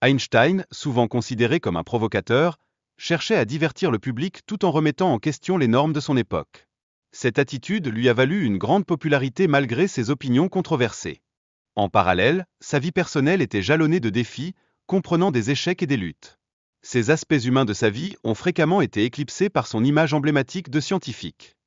Einstein, souvent considéré comme un provocateur, cherchait à divertir le public tout en remettant en question les normes de son époque. Cette attitude lui a valu une grande popularité malgré ses opinions controversées. En parallèle, sa vie personnelle était jalonnée de défis, comprenant des échecs et des luttes. Ces aspects humains de sa vie ont fréquemment été éclipsés par son image emblématique de scientifique.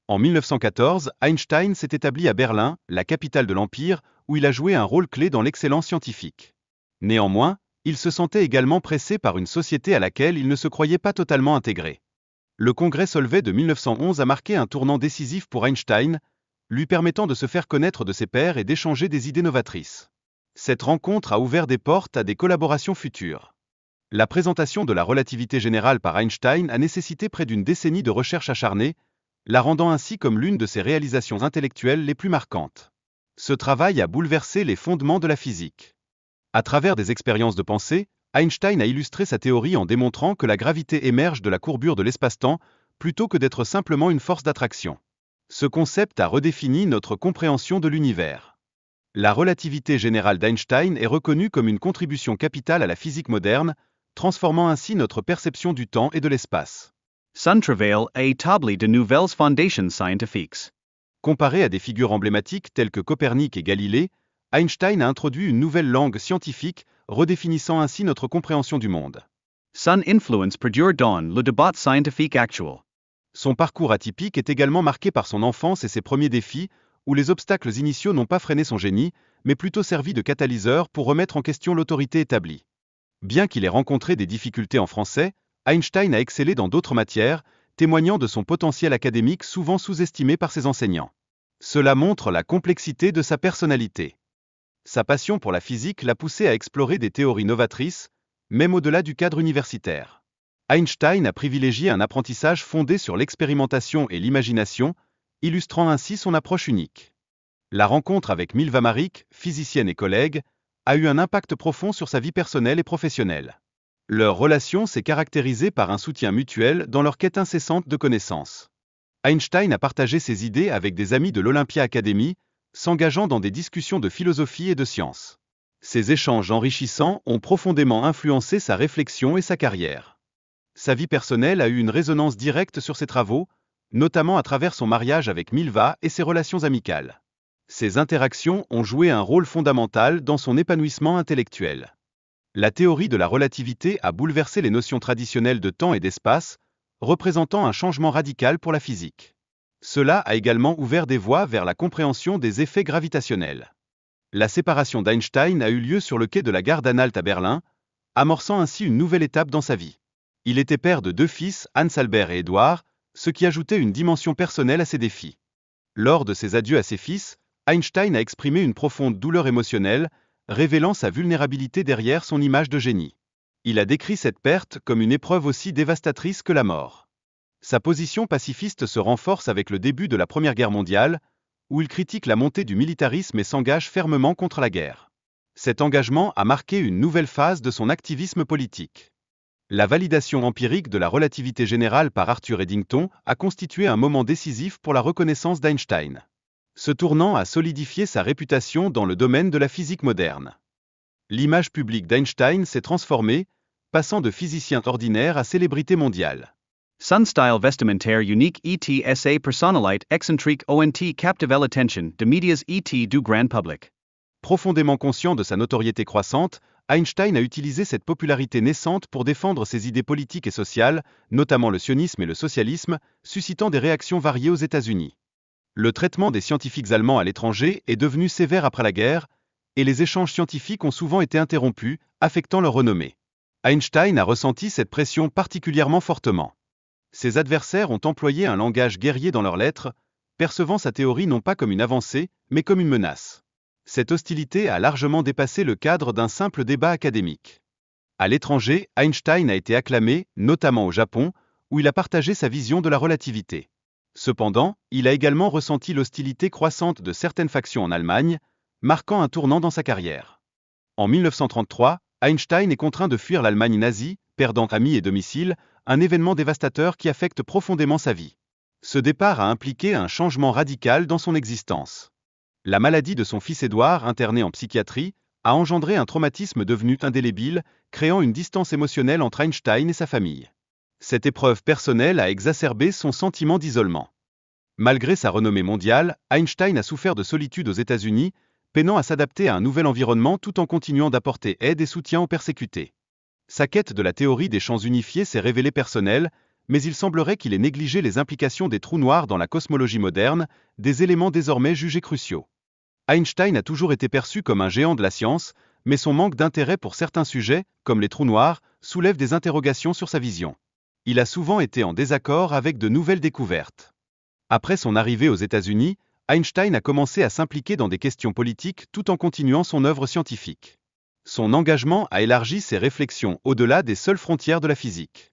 En 1914, Einstein s'est établi à Berlin, la capitale de l'Empire, où il a joué un rôle clé dans l'excellence scientifique. Néanmoins, il se sentait également pressé par une société à laquelle il ne se croyait pas totalement intégré. Le congrès Solvay de 1911 a marqué un tournant décisif pour Einstein, lui permettant de se faire connaître de ses pairs et d'échanger des idées novatrices. Cette rencontre a ouvert des portes à des collaborations futures. La présentation de la relativité générale par Einstein a nécessité près d'une décennie de recherche acharnée, la rendant ainsi comme l'une de ses réalisations intellectuelles les plus marquantes. Ce travail a bouleversé les fondements de la physique. À travers des expériences de pensée, Einstein a illustré sa théorie en démontrant que la gravité émerge de la courbure de l'espace-temps, plutôt que d'être simplement une force d'attraction. Ce concept a redéfini notre compréhension de l'univers. La relativité générale d'Einstein est reconnue comme une contribution capitale à la physique moderne, transformant ainsi notre perception du temps et de l'espace. Sun travail a établi de nouvelles fondations scientifiques. Comparé à des figures emblématiques telles que Copernic et Galilée, Einstein a introduit une nouvelle langue scientifique, redéfinissant ainsi notre compréhension du monde. Son influence perdure dans le débat scientifique actuel. Son parcours atypique est également marqué par son enfance et ses premiers défis, où les obstacles initiaux n'ont pas freiné son génie, mais plutôt servi de catalyseur pour remettre en question l'autorité établie. Bien qu'il ait rencontré des difficultés en français, Einstein a excellé dans d'autres matières, témoignant de son potentiel académique souvent sous-estimé par ses enseignants. Cela montre la complexité de sa personnalité. Sa passion pour la physique l'a poussé à explorer des théories novatrices, même au-delà du cadre universitaire. Einstein a privilégié un apprentissage fondé sur l'expérimentation et l'imagination, illustrant ainsi son approche unique. La rencontre avec Milva Marić, physicienne et collègue, a eu un impact profond sur sa vie personnelle et professionnelle. Leur relation s'est caractérisée par un soutien mutuel dans leur quête incessante de connaissances. Einstein a partagé ses idées avec des amis de l'Olympia Academy, s'engageant dans des discussions de philosophie et de sciences. Ces échanges enrichissants ont profondément influencé sa réflexion et sa carrière. Sa vie personnelle a eu une résonance directe sur ses travaux, notamment à travers son mariage avec Milva et ses relations amicales. Ces interactions ont joué un rôle fondamental dans son épanouissement intellectuel. La théorie de la relativité a bouleversé les notions traditionnelles de temps et d'espace, représentant un changement radical pour la physique. Cela a également ouvert des voies vers la compréhension des effets gravitationnels. La séparation d'Einstein a eu lieu sur le quai de la gare d'Anhalt à Berlin, amorçant ainsi une nouvelle étape dans sa vie. Il était père de 2 fils, Hans Albert et Édouard, ce qui ajoutait une dimension personnelle à ses défis. Lors de ses adieux à ses fils, Einstein a exprimé une profonde douleur émotionnelle, révélant sa vulnérabilité derrière son image de génie. Il a décrit cette perte comme une épreuve aussi dévastatrice que la mort. Sa position pacifiste se renforce avec le début de la Première Guerre mondiale, où il critique la montée du militarisme et s'engage fermement contre la guerre. Cet engagement a marqué une nouvelle phase de son activisme politique. La validation empirique de la relativité générale par Arthur Eddington a constitué un moment décisif pour la reconnaissance d'Einstein. Ce tournant a solidifié sa réputation dans le domaine de la physique moderne. L'image publique d'Einstein s'est transformée, passant de physicien ordinaire à célébrité mondiale. Son style vestimentaire unique et personnalité excentrique ont captivé l'attention des médias et du grand public. Profondément conscient de sa notoriété croissante, Einstein a utilisé cette popularité naissante pour défendre ses idées politiques et sociales, notamment le sionisme et le socialisme, suscitant des réactions variées aux États-Unis. Le traitement des scientifiques allemands à l'étranger est devenu sévère après la guerre, et les échanges scientifiques ont souvent été interrompus, affectant leur renommée. Einstein a ressenti cette pression particulièrement fortement. Ses adversaires ont employé un langage guerrier dans leurs lettres, percevant sa théorie non pas comme une avancée, mais comme une menace. Cette hostilité a largement dépassé le cadre d'un simple débat académique. À l'étranger, Einstein a été acclamé, notamment au Japon, où il a partagé sa vision de la relativité. Cependant, il a également ressenti l'hostilité croissante de certaines factions en Allemagne, marquant un tournant dans sa carrière. En 1933, Einstein est contraint de fuir l'Allemagne nazie, perdant amis et domicile, un événement dévastateur qui affecte profondément sa vie. Ce départ a impliqué un changement radical dans son existence. La maladie de son fils Édouard, interné en psychiatrie, a engendré un traumatisme devenu indélébile, créant une distance émotionnelle entre Einstein et sa famille. Cette épreuve personnelle a exacerbé son sentiment d'isolement. Malgré sa renommée mondiale, Einstein a souffert de solitude aux États-Unis, peinant à s'adapter à un nouvel environnement tout en continuant d'apporter aide et soutien aux persécutés. Sa quête de la théorie des champs unifiés s'est révélée personnelle, mais il semblerait qu'il ait négligé les implications des trous noirs dans la cosmologie moderne, des éléments désormais jugés cruciaux. Einstein a toujours été perçu comme un géant de la science, mais son manque d'intérêt pour certains sujets, comme les trous noirs, soulève des interrogations sur sa vision. Il a souvent été en désaccord avec de nouvelles découvertes. Après son arrivée aux États-Unis, Einstein a commencé à s'impliquer dans des questions politiques tout en continuant son œuvre scientifique. Son engagement a élargi ses réflexions au-delà des seules frontières de la physique.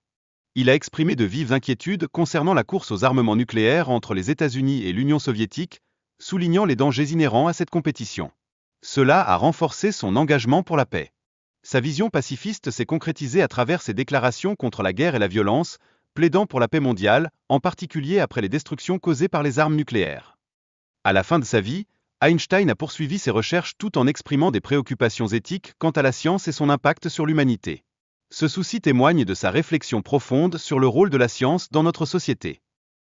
Il a exprimé de vives inquiétudes concernant la course aux armements nucléaires entre les États-Unis et l'Union soviétique, soulignant les dangers inhérents à cette compétition. Cela a renforcé son engagement pour la paix. Sa vision pacifiste s'est concrétisée à travers ses déclarations contre la guerre et la violence, plaidant pour la paix mondiale, en particulier après les destructions causées par les armes nucléaires. À la fin de sa vie, Einstein a poursuivi ses recherches tout en exprimant des préoccupations éthiques quant à la science et son impact sur l'humanité. Ce souci témoigne de sa réflexion profonde sur le rôle de la science dans notre société.